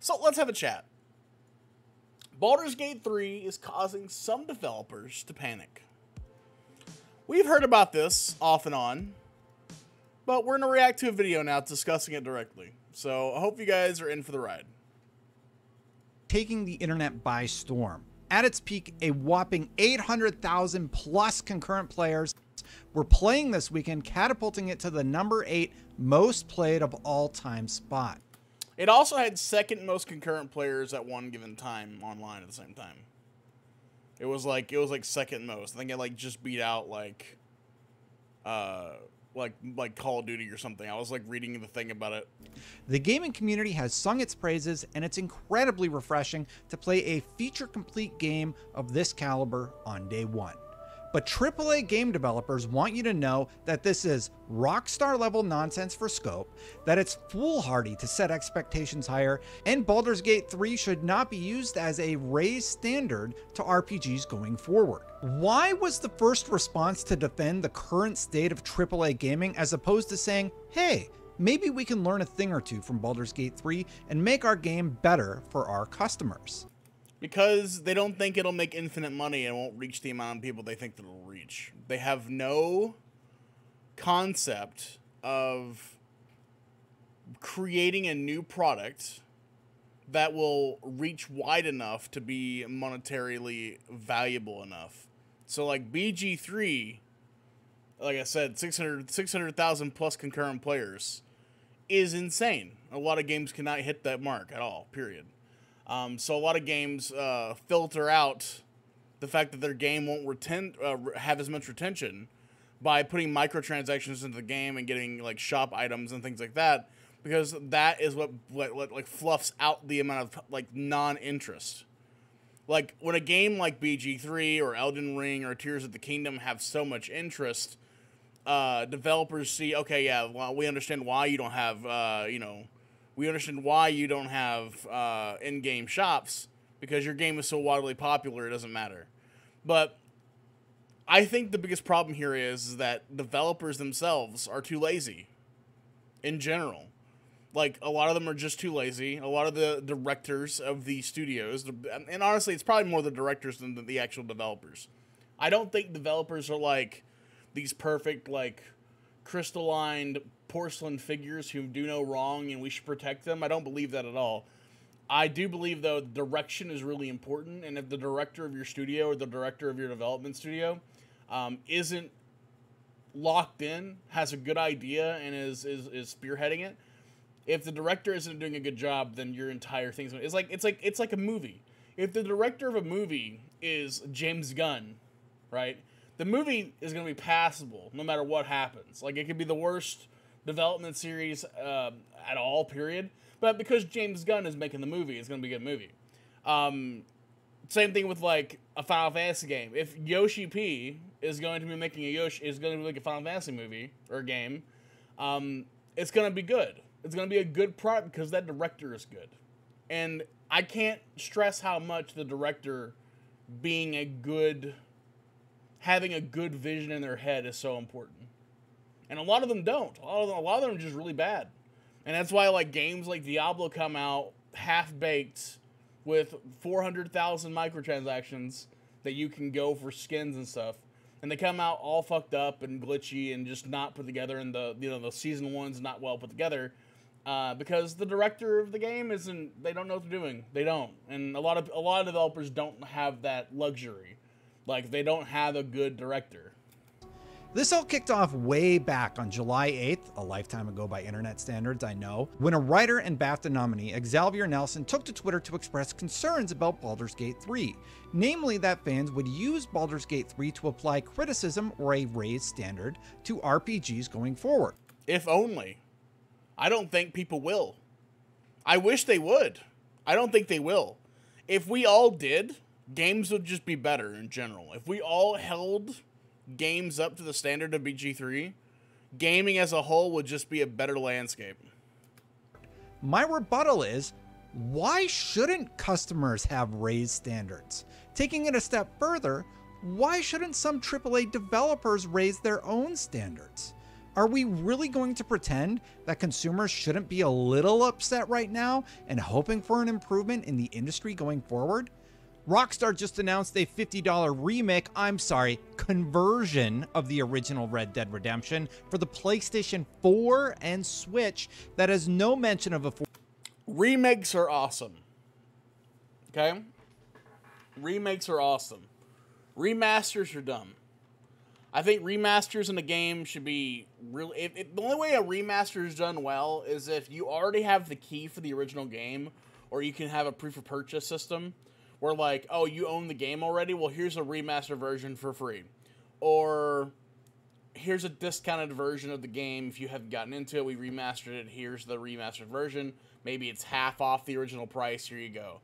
So let's have a chat. Baldur's Gate 3 is causing some developers to panic. We've heard about this off and on, but we're going to react to a video now discussing it directly. So I hope you guys are in for the ride. Taking the internet by storm. At its peak, a whopping 800,000 plus concurrent players were playing this weekend, catapulting it to the number 8 most played of all time spot. It also had second most concurrent players at one given time online at the same time. It was like second most. I think it just beat out like Call of Duty or something. I was reading the thing about it. The gaming community has sung its praises, and it's incredibly refreshing to play a feature-complete game of this caliber on day one. But AAA game developers want you to know that this is rockstar level nonsense for scope, that it's foolhardy to set expectations higher, and Baldur's Gate 3 should not be used as a raised standard to RPGs going forward. Why was the first response to defend the current state of AAA gaming as opposed to saying, hey, maybe we can learn a thing or two from Baldur's Gate 3 and make our game better for our customers? Because they don't think it'll make infinite money and won't reach the amount of people they think that it'll reach. They have no concept of creating a new product that will reach wide enough to be monetarily valuable enough. So like BG3, like I said, 600,000 plus concurrent players is insane. A lot of games cannot hit that mark at all, period. So a lot of games filter out the fact that their game won't have as much retention by putting microtransactions into the game and getting shop items and things like that, because that is what fluffs out the amount of non-interest. Like when a game like BG3 or Elden Ring or Tears of the Kingdom have so much interest, developers see, okay, yeah, well, we understand why you don't have we understand why you don't have in-game shops, because your game is so wildly popular, it doesn't matter. But I think the biggest problem here is that developers themselves are too lazy in general. A lot of them are just too lazy. A lot of the directors of the studios, and honestly, it's probably more the directors than the actual developers. I don't think developers are these perfect, crystalline porcelain figures who do no wrong and we should protect them. I don't believe that at all. I do believe, though, direction is really important, and if the director of your studio or the director of your development studio isn't locked in, has a good idea, and is spearheading it, if the director isn't doing a good job, then your entire thing's it's like a movie. If the director of a movie is James Gunn, right, the movie is going to be passable no matter what happens. It could be the worst development series at all, period. But because James Gunn is making the movie, it's going to be a good movie. Same thing with a Final Fantasy game. If Yoshi P is going to be making a Final Fantasy movie or game, it's going to be good. It's going to be a good product because that director is good. And I can't stress how much the director having a good vision in their head is so important. And a lot of them don't. A lot of them are just really bad. And that's why games like Diablo come out half-baked with 400,000 microtransactions that you can go for skins and stuff. And they come out all fucked up and glitchy and just not put together, and the season one's not well put together. Because the director of the game they don't know what they're doing. They don't. And a lot of developers don't have that luxury. They don't have a good director. This all kicked off way back on July 8th, a lifetime ago by internet standards, I know, when a writer and BAFTA nominee, Xavier Nelson, took to Twitter to express concerns about Baldur's Gate 3, namely that fans would use Baldur's Gate 3 to apply criticism or a raised standard to RPGs going forward. If only. I don't think people will. I wish they would. I don't think they will. If we all did, games would just be better in general. If we all held games up to the standard of BG3, gaming as a whole would just be a better landscape. My rebuttal is, why shouldn't customers have raised standards? Taking it a step further, why shouldn't some AAA developers raise their own standards? Are we really going to pretend that consumers shouldn't be a little upset right now and hoping for an improvement in the industry going forward? Rockstar just announced a $50 conversion of the original Red Dead Redemption for the PlayStation 4 and Switch that has no mention of a... Remakes are awesome. Okay? Remakes are awesome. Remasters are dumb. I think remasters in a game should be really... the only way a remaster is done well is if you already have the key for the original game, or you can have a proof of purchase system where, like, oh, you own the game already? Well, here's a remaster version for free. Or here's a discounted version of the game. If you haven't gotten into it, we remastered it. Here's the remastered version. Maybe it's half off the original price. Here you go.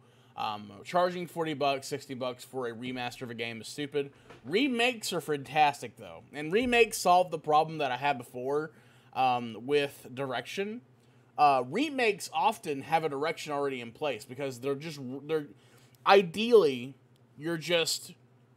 Charging $40, $60 for a remaster of a game is stupid. Remakes are fantastic, though. And remakes solve the problem that I had before with direction. Remakes often have a direction already in place because they're ideally, you're just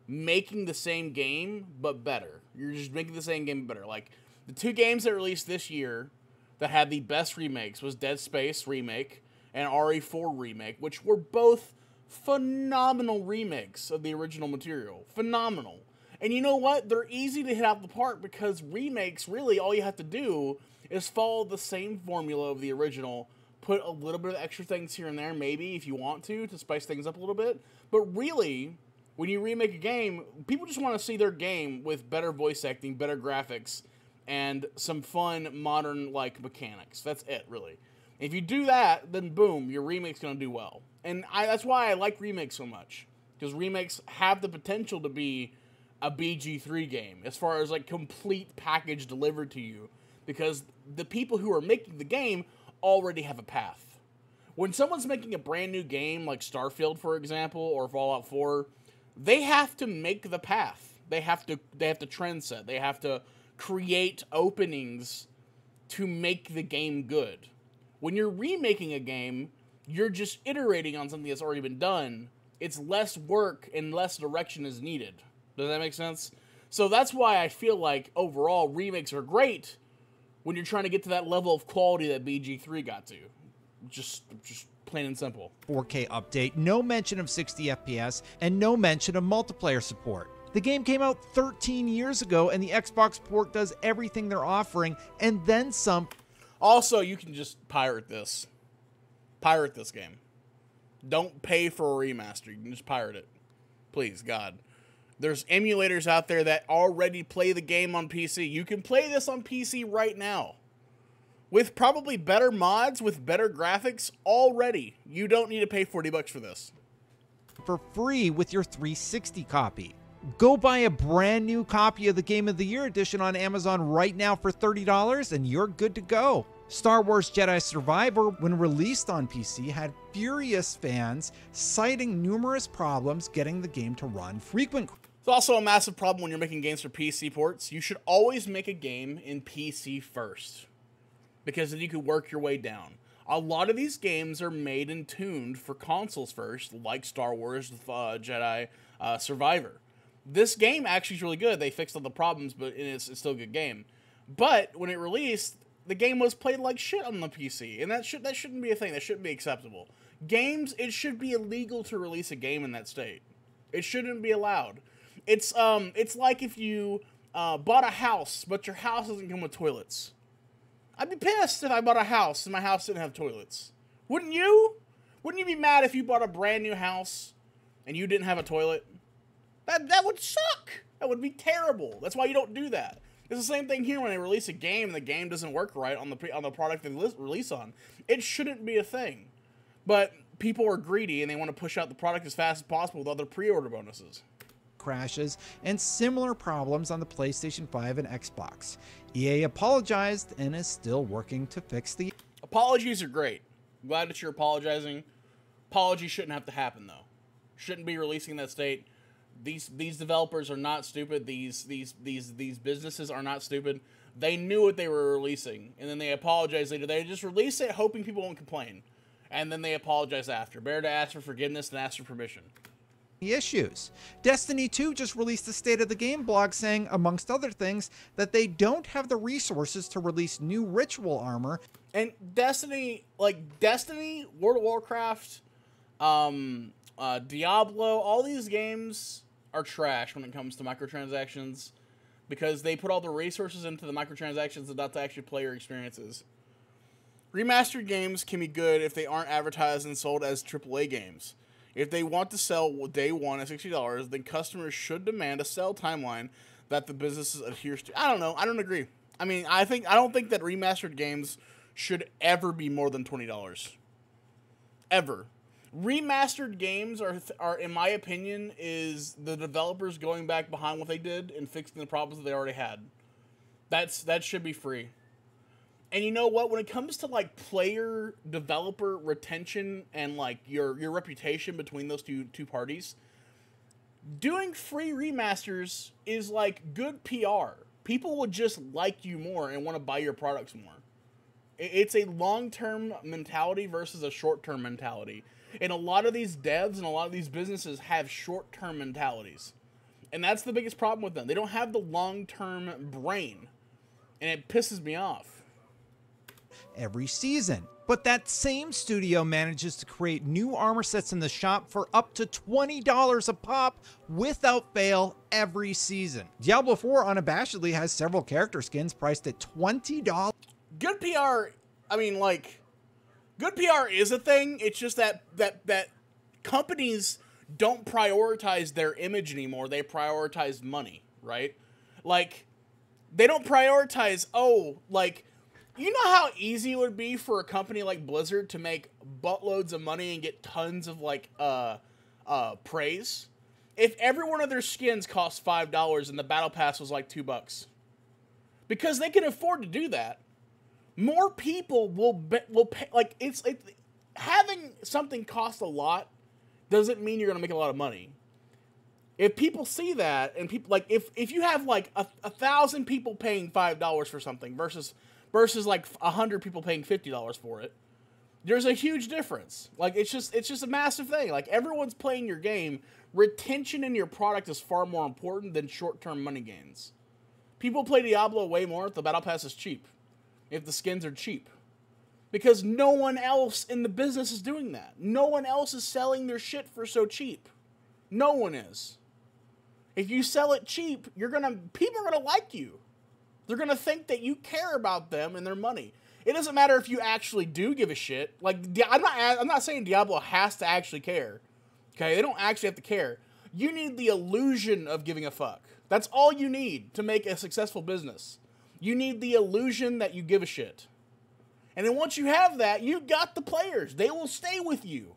making the same game, but better. You're just making the same game better. Like, the two games that released this year that had the best remakes was Dead Space Remake and RE4 Remake, which were both phenomenal remakes of the original material. Phenomenal. And you know what? They're easy to hit out the park because remakes, really, all you have to do is follow the same formula of the original, put a little bit of extra things here and there, maybe, if you want to spice things up a little bit. But really, when you remake a game, people just want to see their game with better voice acting, better graphics, and some fun, modern, like, mechanics. That's it, really. If you do that, then boom, your remake's going to do well. And that's why I like remakes so much. Because remakes have the potential to be a BG3 game, as far as, like, complete package delivered to you. Because the people who are making the game already have a path. When someone's making a brand new game, like Starfield, for example, or Fallout 4, they have to make the path. They have to trend set. They have to create openings to make the game good. When you're remaking a game, you're just iterating on something that's already been done. It's less work and less direction is needed. Does that make sense? So that's why I feel like overall remakes are great when you're trying to get to that level of quality that BG3 got to. Just plain and simple. 4K update, no mention of 60 FPS, and no mention of multiplayer support. The game came out 13 years ago, and the Xbox port does everything they're offering, and then some. Also, you can just pirate this. Pirate this game. Don't pay for a remaster. You can just pirate it. Please, God. There's emulators out there that already play the game on PC. You can play this on PC right now. With probably better mods, with better graphics already. You don't need to pay $40 for this. For free with your 360 copy. Go buy a brand new copy of the Game of the Year edition on Amazon right now for $30 and you're good to go. Star Wars Jedi Survivor, when released on PC, had furious fans citing numerous problems getting the game to run frequent. It's also a massive problem when you're making games for PC ports. You should always make a game in PC first, because then you can work your way down. A lot of these games are made and tuned for consoles first, like Star Wars Jedi Survivor. This game actually is really good. They fixed all the problems, but it's still a good game. But when it released, the game was played like shit on the PC, and that shouldn't be a thing. That shouldn't be acceptable. Games, it should be illegal to release a game in that state. It shouldn't be allowed. It's like if you bought a house, but your house doesn't come with toilets. I'd be pissed if I bought a house and my house didn't have toilets. Wouldn't you? Wouldn't you be mad if you bought a brand new house and you didn't have a toilet? That would suck. That would be terrible. That's why you don't do that. It's the same thing here when they release a game and the game doesn't work right on the product they release on. It shouldn't be a thing. But people are greedy and they want to push out the product as fast as possible with other pre-order bonuses. Crashes and similar problems on the PlayStation 5 and Xbox. EA apologized and is still working to fix the... Apologies are great. I'm glad that you're apologizing. Apologies shouldn't have to happen, though. Shouldn't be releasing that state. These developers are not stupid. These businesses are not stupid. They knew what they were releasing, and then they apologized later. They just release it hoping people won't complain, and then they apologize after. Better to ask for forgiveness than ask for permission. issues. Destiny 2 just released a State of the Game blog saying, amongst other things, that they don't have the resources to release new ritual armor. And Destiny, World of Warcraft, Diablo, all these games are trash when it comes to microtransactions because they put all the resources into the microtransactions and not to actually player experiences. Remastered games can be good if they aren't advertised and sold as AAA games. If they want to sell day one at $60, then customers should demand a sell timeline that the business adheres to. I don't know. I don't agree. I mean, I don't think that remastered games should ever be more than $20. Ever. Remastered games are, in my opinion, is the developers going back behind what they did and fixing the problems that they already had. That should be free. And you know what? When it comes to like player developer retention and like your reputation between those two parties, doing free remasters is like good PR. People will just like you more and want to buy your products more. It's a long-term mentality versus a short-term mentality. And a lot of these devs and a lot of these businesses have short-term mentalities. And that's the biggest problem with them. They don't have the long-term brain. And it pisses me off. Every season. But that same studio manages to create new armor sets in the shop for up to $20 a pop without fail every season. Diablo 4 unabashedly has several character skins priced at $20. Good PR, I mean, like, good PR is a thing. It's just that companies don't prioritize their image anymore. They prioritize money, right? Like, they don't prioritize, you know how easy it would be for a company like Blizzard to make buttloads of money and get tons of, praise? If every one of their skins cost $5 and the Battle Pass was like $2. Because they can afford to do that. More people will pay, having something cost a lot doesn't mean you're going to make a lot of money. If people see that, and people, if you have, 1,000 people paying $5 for something versus 100 people paying $50 for it, there's a huge difference. It's just a massive thing. Everyone's playing your game. Retention in your product is far more important than short-term money gains. People play Diablo way more if the Battle Pass is cheap. If the skins are cheap. Because no one else in the business is doing that. No one else is selling their shit for so cheap. No one is. If you sell it cheap, people are gonna like you. They're gonna think that you care about them and their money. It doesn't matter if you actually do give a shit. I'm not saying Diablo has to actually care. Okay, they don't actually have to care. You need the illusion of giving a fuck. That's all you need to make a successful business. You need the illusion that you give a shit. And then once you have that, you got the players. They will stay with you.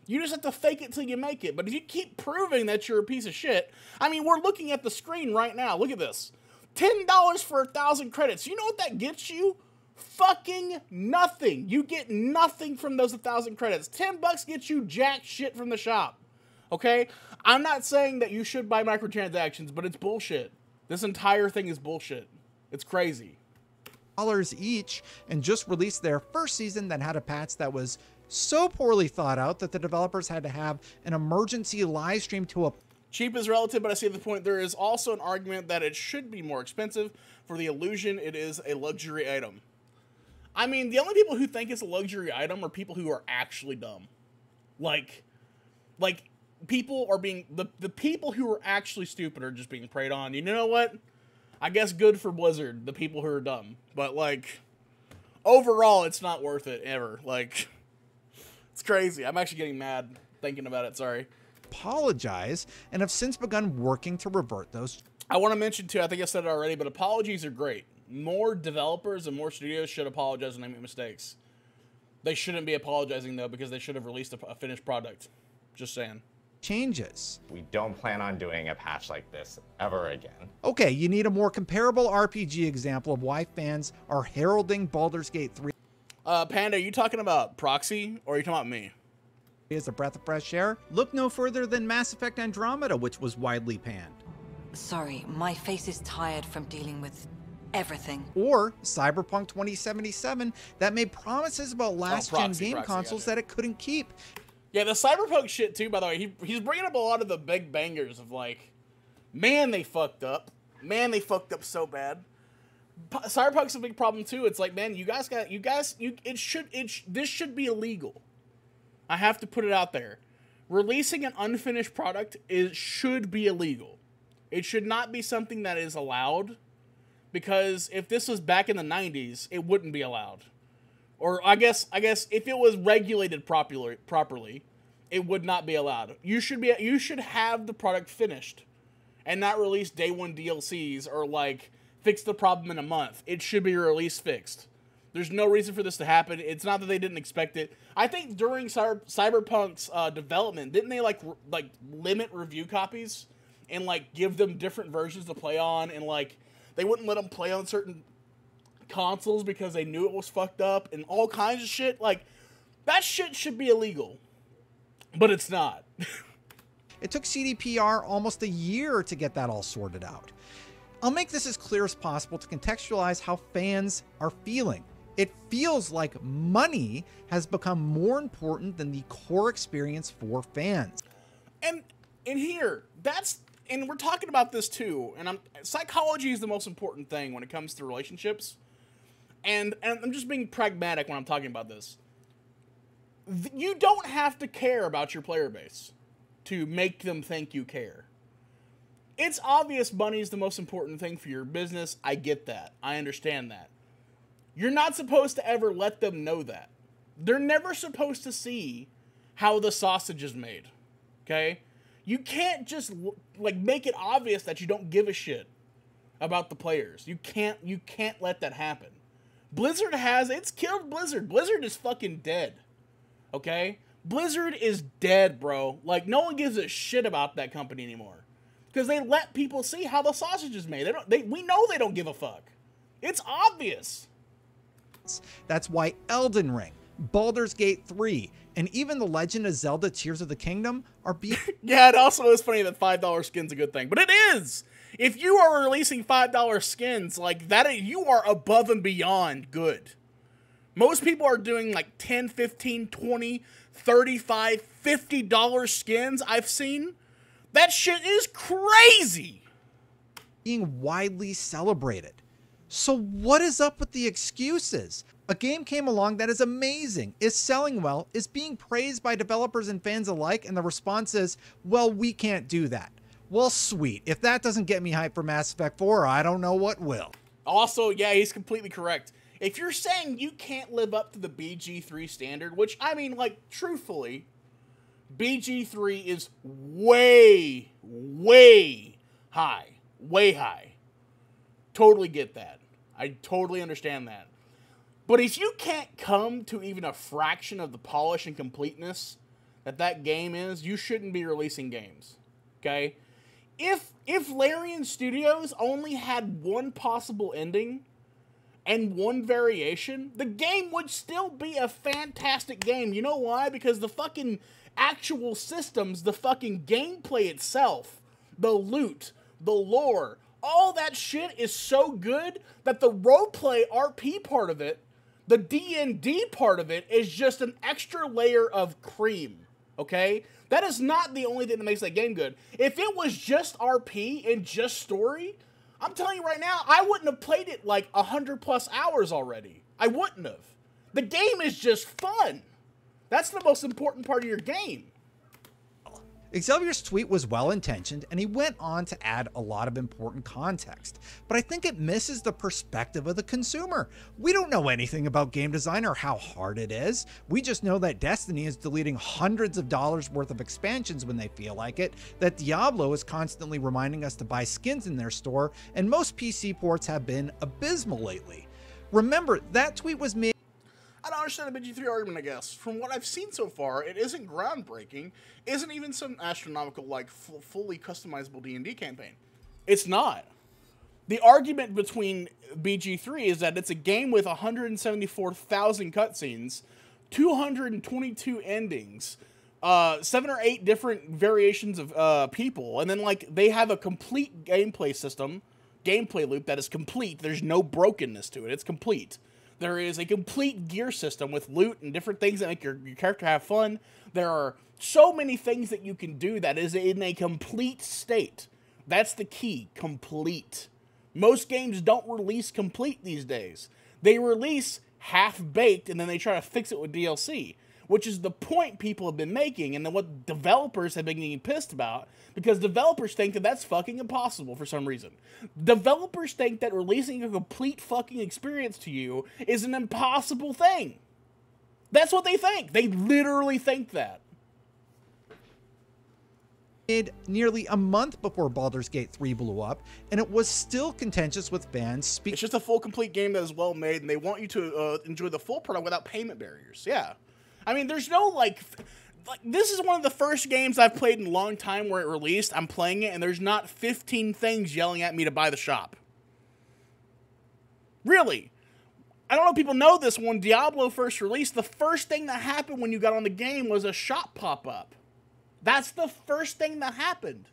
You just have to fake it till you make it. But if you keep proving that you're a piece of shit, I mean, we're looking at the screen right now. Look at this. $10 for 1,000 credits. You know what that gets you? Fucking nothing. You get nothing from those 1,000 credits. $10 gets you jack shit from the shop. Okay? I'm not saying that you should buy microtransactions, but it's bullshit. This entire thing is bullshit. It's crazy. Each, and just released their first season that had a patch that was so poorly thought out that the developers had to have an emergency live stream to a... Cheap is relative, but I see the point. There is also an argument that it should be more expensive for the illusion it is a luxury item. I mean, the only people who think it's a luxury item are people who are actually dumb. People are being... The people who are actually stupid are just being preyed on. You know what? I guess good for Blizzard, the people who are dumb. But, overall, it's not worth it, ever. It's crazy. I'm actually getting mad thinking about it, sorry. Apologize, and have since begun working to revert those. I want to mention, too, I think I said it already, but apologies are great. More developers and more studios should apologize when they make mistakes. They shouldn't be apologizing, though, because they should have released a finished product. Just saying. Changes. We don't plan on doing a patch like this ever again. Okay, you need a more comparable RPG example of why fans are heralding Baldur's Gate 3. Panda, are you talking about Proxy, or are you talking about me? Is a breath of fresh air? Look no further than Mass Effect Andromeda, which was widely panned. Sorry, my face is tired from dealing with everything. Or Cyberpunk 2077 that made promises about last-gen game consoles that it couldn't keep. Yeah, the Cyberpunk shit too, by the way, he's bringing up a lot of the big bangers of like, man, they fucked up. Man, they fucked up so bad. Cyberpunk's a big problem too. It's like, man, this should be illegal. I have to put it out there. Releasing an unfinished product should be illegal. It should not be something that is allowed, because if this was back in the 90s, it wouldn't be allowed. Or I guess if it was regulated properly, it would not be allowed. You should have the product finished and not release day one DLCs or like fix the problem in a month. It should be release fixed. There's no reason for this to happen. It's not that they didn't expect it. I think during Cyberpunk's development, didn't they like limit review copies and like give them different versions to play on, and like they wouldn't let them play on certain consoles because they knew it was fucked up and all kinds of shit? Like, that shit should be illegal, but it's not. It took CDPR almost a year to get that all sorted out. I'll make this as clear as possible to contextualize how fans are feeling. It feels like money has become more important than the core experience for fans. And we're talking about this too, and psychology is the most important thing when it comes to relationships. And I'm just being pragmatic when I'm talking about this. You don't have to care about your player base to make them think you care. It's obvious money is the most important thing for your business. I get that. I understand that. You're not supposed to ever let them know that. They're never supposed to see how the sausage is made. Okay? You can't just like make it obvious that you don't give a shit about the players. You can't let that happen. It's killed Blizzard. Blizzard is fucking dead. Okay? Blizzard is dead, bro. Like, no one gives a shit about that company anymore. Because they let people see how the sausage is made. We know they don't give a fuck. It's obvious. That's why Elden Ring, Baldur's Gate 3, and even The Legend of Zelda Tears of the Kingdom are being... Yeah, it also is funny that $5 skin's a good thing. But it is! If you are releasing $5 skins like that, you are above and beyond good. Most people are doing like $10, $15, $20, $35, $50 skins I've seen. That shit is crazy! Being widely celebrated. So what is up with the excuses? A game came along that is amazing, is selling well, is being praised by developers and fans alike, and the response is, well, we can't do that. Well, sweet. If that doesn't get me hyped for Mass Effect 4, I don't know what will. Also, yeah, he's completely correct. If you're saying you can't live up to the BG3 standard, which, I mean, like, truthfully, BG3 is way, way high. Way high. Totally get that. I totally understand that. But if you can't come to even a fraction of the polish and completeness that game is, you shouldn't be releasing games. Okay? If Larian Studios only had one possible ending and one variation, the game would still be a fantastic game. You know why? Because the fucking actual systems, the fucking gameplay itself, the loot, the lore, all that shit is so good that the roleplay RP part of it, the D&D part of it, is just an extra layer of cream. Okay? That is not the only thing that makes that game good. If it was just RP and just story, I'm telling you right now, I wouldn't have played it like 100+ hours already. I wouldn't have. The game is just fun. That's the most important part of your game. Xavier's tweet was well-intentioned, and he went on to add a lot of important context, but I think it misses the perspective of the consumer. We don't know anything about game design or how hard it is. We just know that Destiny is deleting hundreds of dollars worth of expansions when they feel like it, that Diablo is constantly reminding us to buy skins in their store, and most PC ports have been abysmal lately. Remember, that tweet was made... I don't understand the BG3 argument, I guess. From what I've seen so far, it isn't groundbreaking. Isn't even some astronomical, like, fully customizable D&D campaign. It's not. The argument between BG3 is that it's a game with 174,000 cutscenes, 222 endings, 7 or 8 different variations of people, and then, like, they have a complete gameplay system, gameplay loop that is complete. There's no brokenness to it. It's complete. There is a complete gear system with loot and different things that make your character have fun. There are so many things that you can do that is in a complete state. That's the key, complete. Most games don't release complete these days. They release half-baked and then they try to fix it with DLC, which is the point people have been making and then what developers have been getting pissed about because developers think that that's fucking impossible for some reason. Developers think that releasing a complete fucking experience to you is an impossible thing. That's what they think. They literally think that. Nearly a month before Baldur's Gate 3 blew up, and it was still contentious with fans. It's just a full, complete game that is well made, and they want you to enjoy the full product without payment barriers. Yeah. I mean, there's no, like, this is one of the first games I've played in a long time where it released. I'm playing it, and there's not 15 things yelling at me to buy the shop. Really. I don't know if people know this. When Diablo first released, the first thing that happened when you got on the game was a shop pop-up. That's the first thing that happened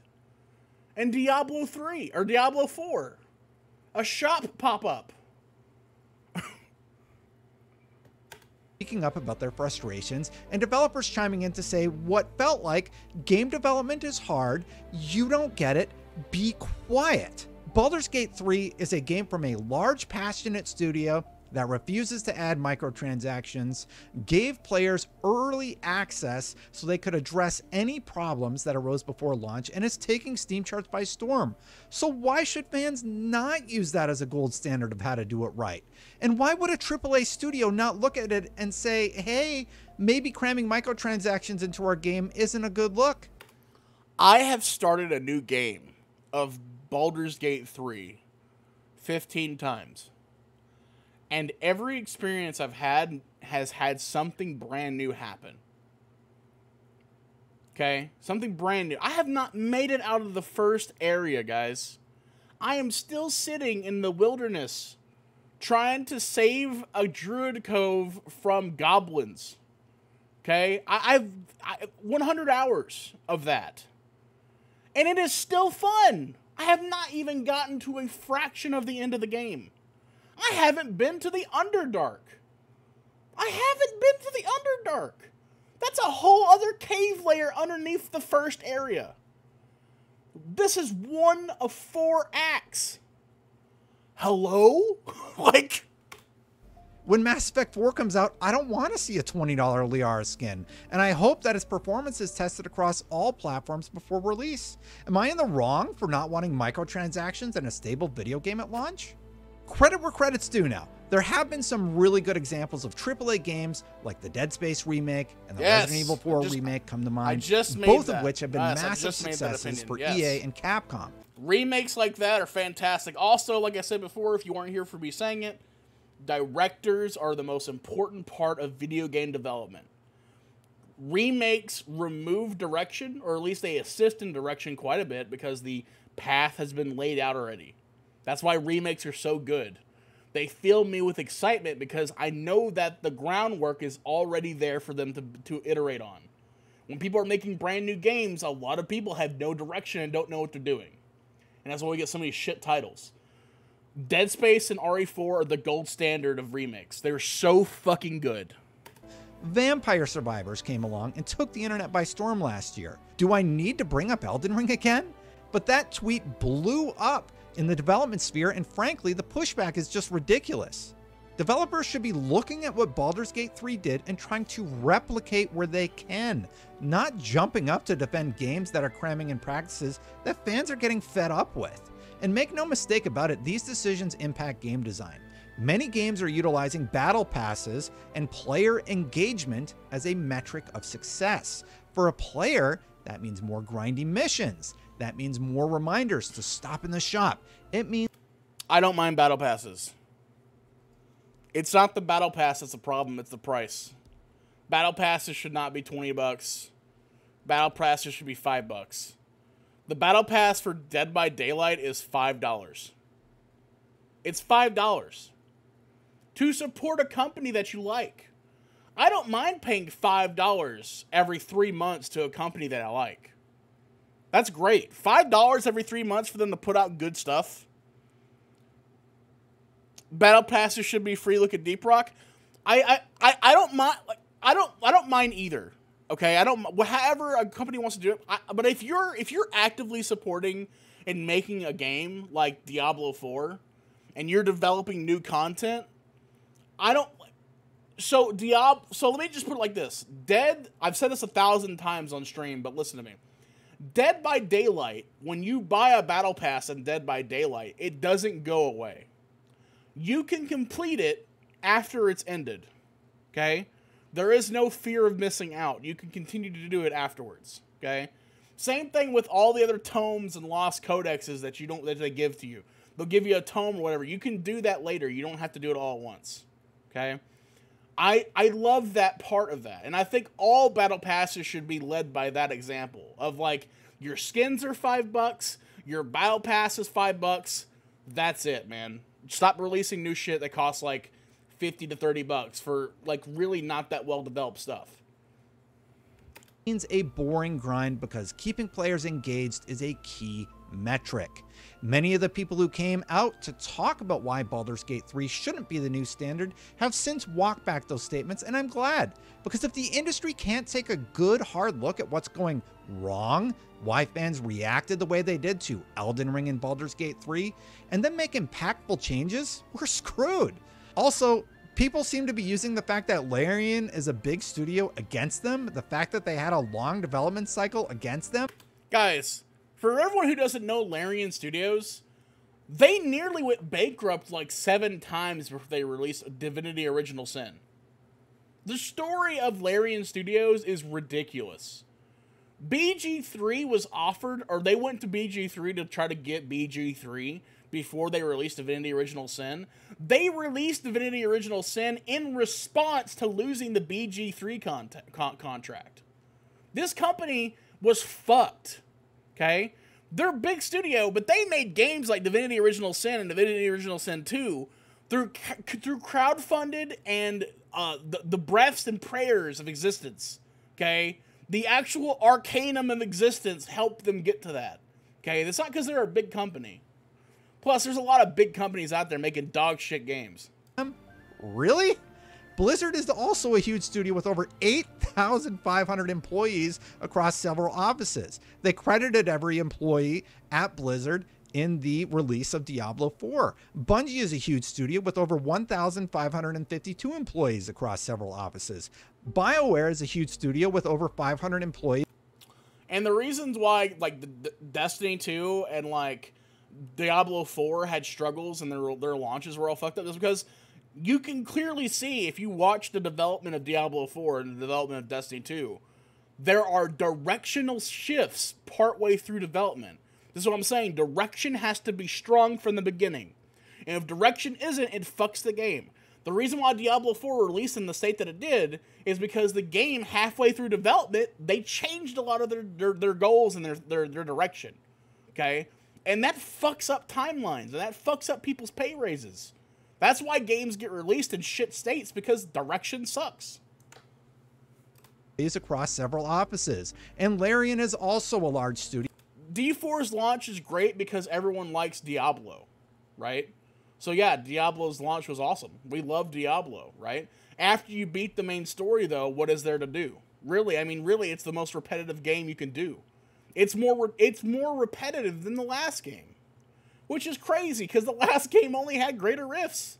in Diablo 3 or Diablo 4. A shop pop-up. Speaking up about their frustrations and developers chiming in to say what felt like game development is hard, you don't get it, be quiet. Baldur's Gate 3 is a game from a large, passionate studio that refuses to add microtransactions, gave players early access so they could address any problems that arose before launch, and is taking Steam charts by storm. So why should fans not use that as a gold standard of how to do it right? And why would a AAA studio not look at it and say, hey, maybe cramming microtransactions into our game isn't a good look? I have started a new game of Baldur's Gate 3 15 times. And every experience I've had has had something brand new happen. Okay? Something brand new. I have not made it out of the first area, guys. I am still sitting in the wilderness trying to save a druid cove from goblins. Okay? I've 100 hours of that. And it is still fun. I have not even gotten to a fraction of the end of the game. I haven't been to the Underdark. I haven't been to the Underdark. That's a whole other cave layer underneath the first area. This is one of 4 acts. Hello? Like... When Mass Effect 4 comes out, I don't want to see a $20 Liara skin, and I hope that its performance is tested across all platforms before release. Am I in the wrong for not wanting microtransactions and a stable video game at launch? Credit where credit's due now. There have been some really good examples of AAA games like the Dead Space remake and the Resident Evil 4 remake come to mind, both of which have been massive successes for EA and Capcom. Remakes like that are fantastic. Also, like I said before, if you weren't here for me saying it, directors are the most important part of video game development. Remakes remove direction, or at least they assist in direction quite a bit because the path has been laid out already. That's why remakes are so good. They fill me with excitement because I know that the groundwork is already there for them to iterate on. When people are making brand new games, a lot of people have no direction and don't know what they're doing. And that's why we get so many shit titles. Dead Space and RE4 are the gold standard of remakes. They're so fucking good. Vampire Survivors came along and took the internet by storm last year. Do I need to bring up Elden Ring again? But that tweet blew up in the development sphere, and frankly, the pushback is just ridiculous. Developers should be looking at what Baldur's Gate 3 did and trying to replicate where they can, not jumping up to defend games that are cramming in practices that fans are getting fed up with. And make no mistake about it, these decisions impact game design. Many games are utilizing battle passes and player engagement as a metric of success. For a player, that means more grindy missions. That means more reminders to stop in the shop. It means... I don't mind battle passes. It's not the battle pass that's the problem, it's the price. Battle passes should not be $20. Battle passes should be $5. The battle pass for Dead by Daylight is $5. It's $5. To support a company that you like. I don't mind paying $5 every 3 months to a company that I like. That's great. $5 every 3 months for them to put out good stuff. battle passes should be free. Look at Deep Rock. I don't mind. Like, I don't mind either. Okay, I don't. However a company wants to do it. But if you're actively supporting and making a game like Diablo 4, and you're developing new content, I don't. So let me just put it like this. I've said this 1,000 times on stream, but listen to me. Dead by Daylight, when you buy a battle pass in Dead by Daylight, it doesn't go away. You can complete it after it's ended. Okay? There is no fear of missing out. You can continue to do it afterwards. Okay? Same thing with all the other tomes and lost codexes that they give to you. They'll give you a tome or whatever. You can do that later. You don't have to do it all at once. Okay? I love that part of that. And I think all battle passes should be led by that example of like your skins are $5, your battle pass is $5. That's it, man. Stop releasing new shit that costs like $50 to $30 for like really not that well developed stuff. Means a boring grind because keeping players engaged is a key metric. Many of the people who came out to talk about why Baldur's Gate 3 shouldn't be the new standard have since walked back those statements, and I'm glad, because if the industry can't take a good hard look at what's going wrong, why fans reacted the way they did to Elden Ring and Baldur's Gate 3, and then make impactful changes, we're screwed. Also, people seem to be using the fact that Larian is a big studio against them, the fact that they had a long development cycle against them. Guys, for everyone who doesn't know Larian Studios, they nearly went bankrupt like 7 times before they released Divinity Original Sin. The story of Larian Studios is ridiculous. BG3 was offered, or they went to BG3 to try to get BG3 before they released Divinity Original Sin. They released Divinity Original Sin in response to losing the BG3 contract. This company was fucked. Okay? They're a big studio, but they made games like Divinity Original Sin and Divinity Original Sin 2 through crowdfunded and the breaths and prayers of existence. Okay? The actual arcanum of existence helped them get to that. Okay? It's not because they're a big company. Plus, there's a lot of big companies out there making dog shit games. Really? Blizzard is also a huge studio with over 8,500 employees across several offices. They credited every employee at Blizzard in the release of Diablo 4. Bungie is a huge studio with over 1,552 employees across several offices. BioWare is a huge studio with over 500 employees. And the reasons why, like, the Destiny 2 and, like, Diablo 4 had struggles and their launches were all fucked up is because you can clearly see, if you watch the development of Diablo 4 and the development of Destiny 2, there are directional shifts partway through development. This is what I'm saying. Direction has to be strong from the beginning. And if direction isn't, it fucks the game. The reason why Diablo 4 released in the state that it did is because the game, halfway through development, they changed a lot of their goals and their direction. Okay? And that fucks up timelines, and that fucks up people's pay raises. That's why games get released in shit states, because direction sucks. Across several offices, and Larian is also a large studio. D4's launch is great because everyone likes Diablo, right? So yeah, Diablo's launch was awesome. We love Diablo, right? After you beat the main story, though, what is there to do? Really, I mean, really, it's the most repetitive game you can do. It's more repetitive than the last game, which is crazy because the last game only had greater riffs.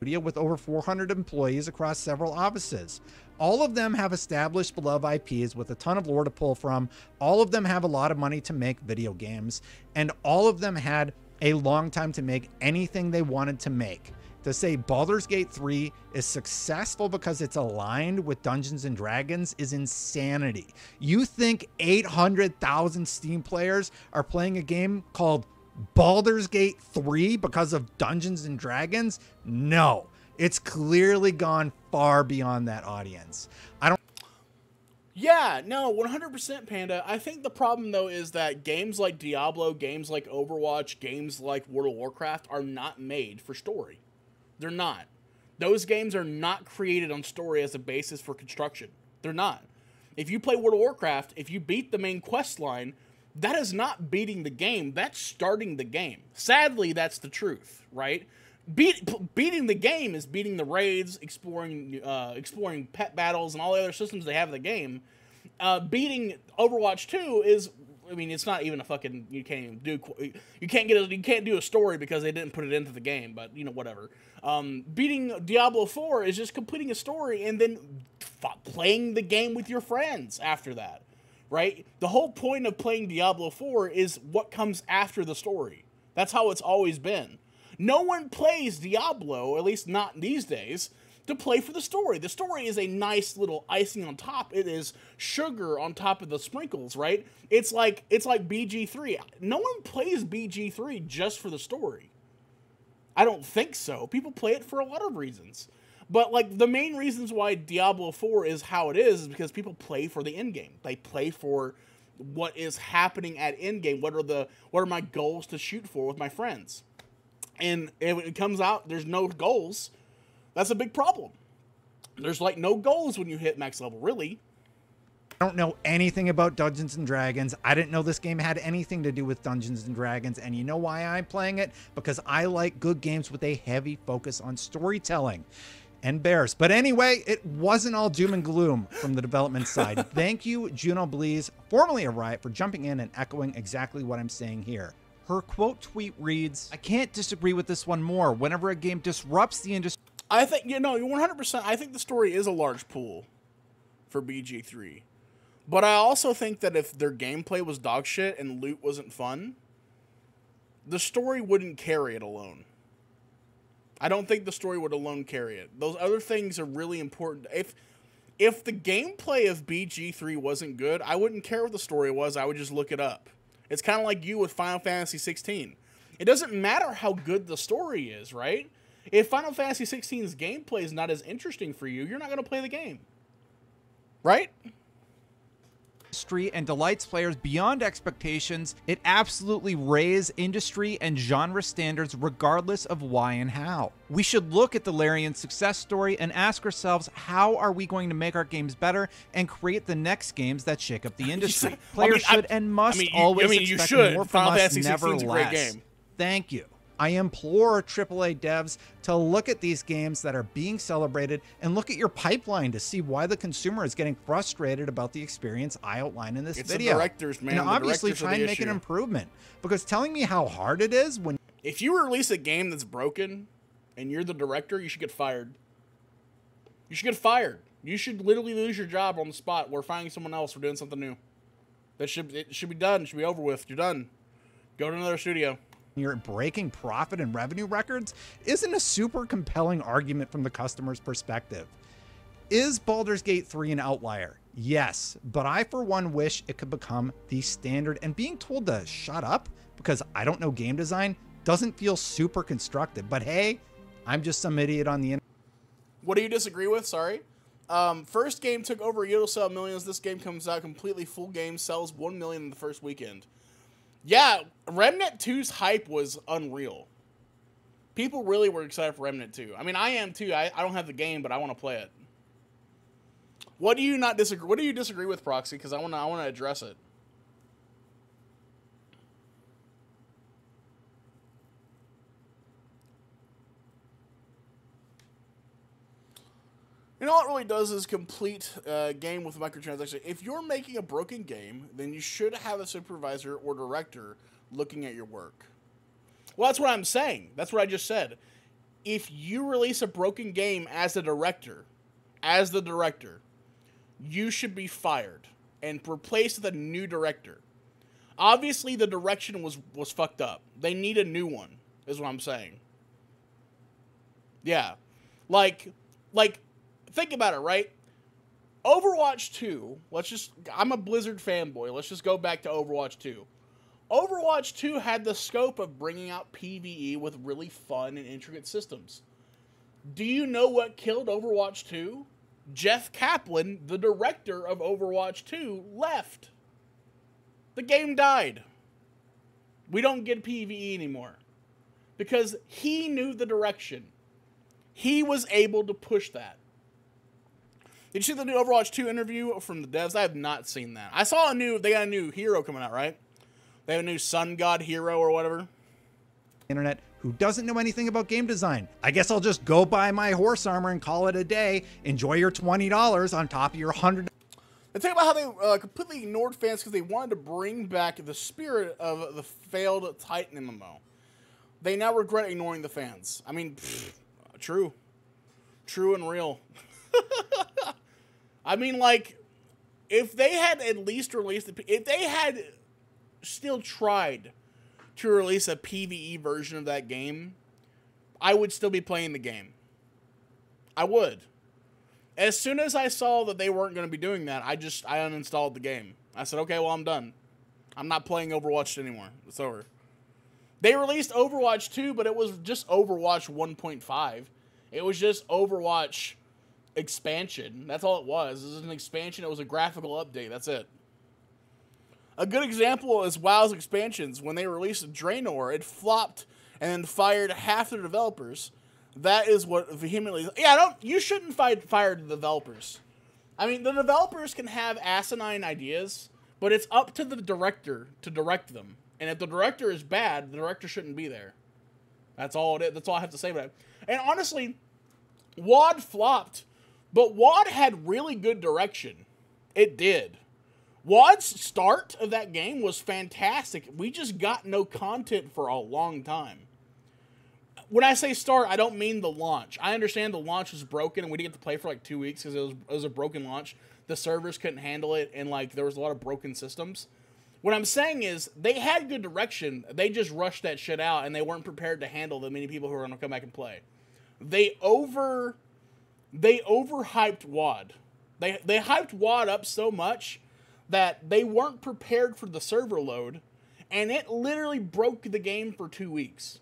With over 400 employees across several offices. All of them have established beloved IPs with a ton of lore to pull from. All of them have a lot of money to make video games, and all of them had a long time to make anything they wanted to make. To say Baldur's Gate 3 is successful because it's aligned with Dungeons & Dragons is insanity. You think 800,000 Steam players are playing a game called Baldur's Gate 3 because of Dungeons & Dragons? No. It's clearly gone far beyond that audience. Yeah, no, 100% Panda. I think the problem, though, is that games like Diablo, games like Overwatch, games like World of Warcraft are not made for story. They're not. Those games are not created on story as a basis for construction. They're not. If you play World of Warcraft, if you beat the main quest line, That is not beating the game. That's starting the game. Sadly, that's the truth, right? Beating the game is beating the raids, exploring pet battles, and all the other systems they have in the game. Beating Overwatch 2 is, I mean, it's not even a fucking, you can't do a story because they didn't put it into the game, but, you know, whatever. Beating Diablo 4 is just completing a story and then playing the game with your friends after that, right? The whole point of playing Diablo 4 is what comes after the story. That's how it's always been. No one plays Diablo, at least not these days, to play for the story. The story is a nice little icing on top. It is sugar on top of the sprinkles, right? It's like BG3. No one plays BG3 just for the story. I don't think so. People play it for a lot of reasons. But like the main reasons why Diablo 4 is how it is because people play for the end game. They play for what is happening at end game. What are my goals to shoot for with my friends? And if it comes out there's no goals, that's a big problem. There's like no goals when you hit max level, really. I don't know anything about Dungeons and Dragons. I didn't know this game had anything to do with Dungeons and Dragons. And you know why I'm playing it? Because I like good games with a heavy focus on storytelling and bears. But anyway, it wasn't all doom and gloom from the development side. Thank you, Juno Blees, formerly of Riot, for jumping in and echoing exactly what I'm saying here. Her quote tweet reads, "I can't disagree with this one more. Whenever a game disrupts the industry..." I think, 100%, I think the story is a large pool for BG3. But I also think that if their gameplay was dog shit and loot wasn't fun, the story wouldn't carry it alone. I don't think the story would alone carry it. Those other things are really important. If the gameplay of BG3 wasn't good, I wouldn't care what the story was. I would just look it up. It's kind of like you with Final Fantasy 16. It doesn't matter how good the story is, right? If Final Fantasy 16's gameplay is not as interesting for you, you're not going to play the game. Right? And delights players beyond expectations, it absolutely raises industry and genre standards regardless of why and how. We should look at the Larian success story and ask ourselves, how are we going to make our games better and create the next games that shake up the industry? Players should and must always expect more from us, never less. Thank you. I implore AAA devs to look at these games that are being celebrated and look at your pipeline to see why the consumer is getting frustrated about the experience I outlined in this video. The directors, man. And obviously try and make an improvement. Because telling me how hard it is when... If you release a game that's broken and you're the director, you should get fired. You should get fired. You should literally lose your job on the spot. We're finding someone else. We're doing something new. It should be done. It should be over with. You're done. Go to another studio. You're breaking profit and revenue records isn't a super compelling argument from the customer's perspective. Is Baldur's Gate 3 an outlier? Yes, but I for one wish it could become the standard, and being told to shut up because I don't know game design doesn't feel super constructive. But hey, I'm just some idiot on the internet. What do you disagree with? Sorry. First game took over a year to sell millions. This game comes out completely full game, sells 1 million in the first weekend. Yeah, Remnant 2's hype was unreal. People really were excited for Remnant 2. I mean, I am too. I don't have the game, but I want to play it. What do you not disagree? What do you disagree with, Proxy? Because I want to address it. You know, all it really does is complete a game with microtransactions. If you're making a broken game, then you should have a supervisor or director looking at your work. Well, that's what I'm saying. That's what I just said. If you release a broken game as the director, you should be fired and replaced with a new director. Obviously, the direction was fucked up. They need a new one, is what I'm saying. Yeah. Like... Think about it, right? Overwatch 2, I'm a Blizzard fanboy. Let's just go back to Overwatch 2. Overwatch 2 had the scope of bringing out PvE with really fun and intricate systems. Do you know what killed Overwatch 2? Jeff Kaplan, the director of Overwatch 2, left. The game died. We don't get PvE anymore. Because he knew the direction. He was able to push that. Did you see the new Overwatch 2 interview from the devs? I have not seen that. I saw they got a new hero coming out, right? They have a new sun god hero or whatever. Internet who doesn't know anything about game design. I guess I'll just go buy my horse armor and call it a day. Enjoy your $20 on top of your $100. They talk about how they completely ignored fans because they wanted to bring back the spirit of the failed Titan MMO. They now regret ignoring the fans. I mean, true. True and real. I mean, like, if they had at least released, if they had still tried to release a PvE version of that game, I would still be playing the game. I would. As soon as I saw that they weren't going to be doing that, I uninstalled the game. I said, okay, well, I'm done. I'm not playing Overwatch anymore. It's over. They released Overwatch 2, but it was just Overwatch 1.5. It was just Overwatch expansion. That's all it was. It was an expansion. It was a graphical update. That's it. A good example is WoW's expansions. When they released Draenor, it flopped and then fired half their developers. That is what vehemently... Yeah, you shouldn't fire the developers. I mean, the developers can have asinine ideas, but it's up to the director to direct them. And if the director is bad, the director shouldn't be there. That's all it is. That's all I have to say about it. And honestly, WoD flopped, but WoD had really good direction. It did. WoD's start of that game was fantastic. We just got no content for a long time. When I say start, I don't mean the launch. I understand the launch was broken and we didn't get to play for like 2 weeks because it was a broken launch. The servers couldn't handle it and like there was a lot of broken systems. What I'm saying is they had good direction. They just rushed that shit out and they weren't prepared to handle the many people who are going to come back and play. They overhyped WoD. They hyped WoD up so much that they weren't prepared for the server load, and it literally broke the game for 2 weeks.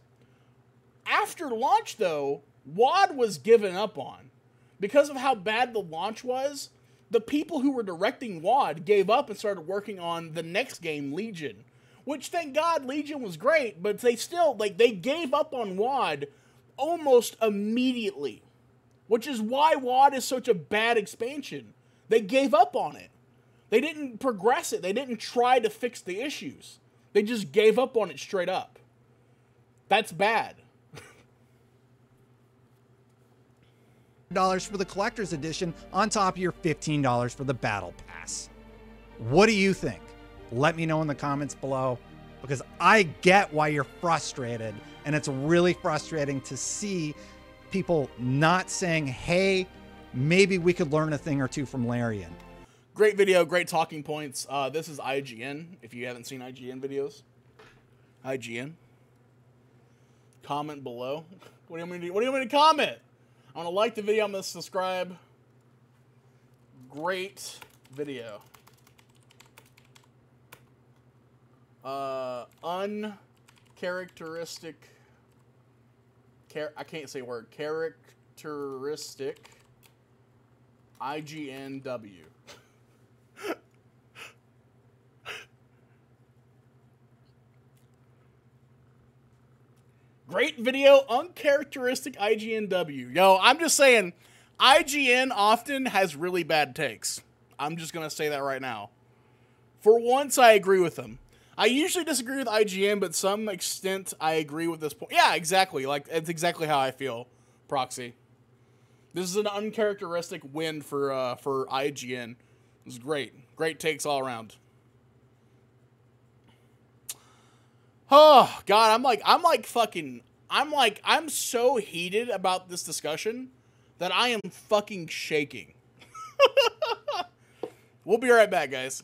After launch, though, WoD was given up on. Because of how bad the launch was, the people who were directing WoD gave up and started working on the next game, Legion. Which, thank God, Legion was great, but they still, like, they gave up on WoD almost immediately. Which is why WoD is such a bad expansion. They gave up on it. They didn't progress it. They didn't try to fix the issues. They just gave up on it straight up. That's bad. $1 for the collector's edition on top of your $15 for the battle pass. What do you think? Let me know in the comments below, because I get why you're frustrated, and it's really frustrating to see people not saying, hey, maybe we could learn a thing or two from Larian. Great video, great talking points. This is IGN, if you haven't seen IGN videos. IGN. Comment below. What do you want me to do? What do you want me to comment? I'm going to like the video. I'm going to subscribe. Great video. Uncharacteristic. I can't say a word. Characteristic. IGNW. Great video, uncharacteristic IGNW. Yo, I'm just saying, IGN often has really bad takes. I'm just going to say that right now. For once, I agree with them. I usually disagree with IGN, but to some extent, I agree with this point. Yeah, exactly. Like, it's exactly how I feel, Proxy. This is an uncharacteristic win for IGN. It was great. Great takes all around. Oh, God, I'm so heated about this discussion that I am fucking shaking. We'll be right back, guys.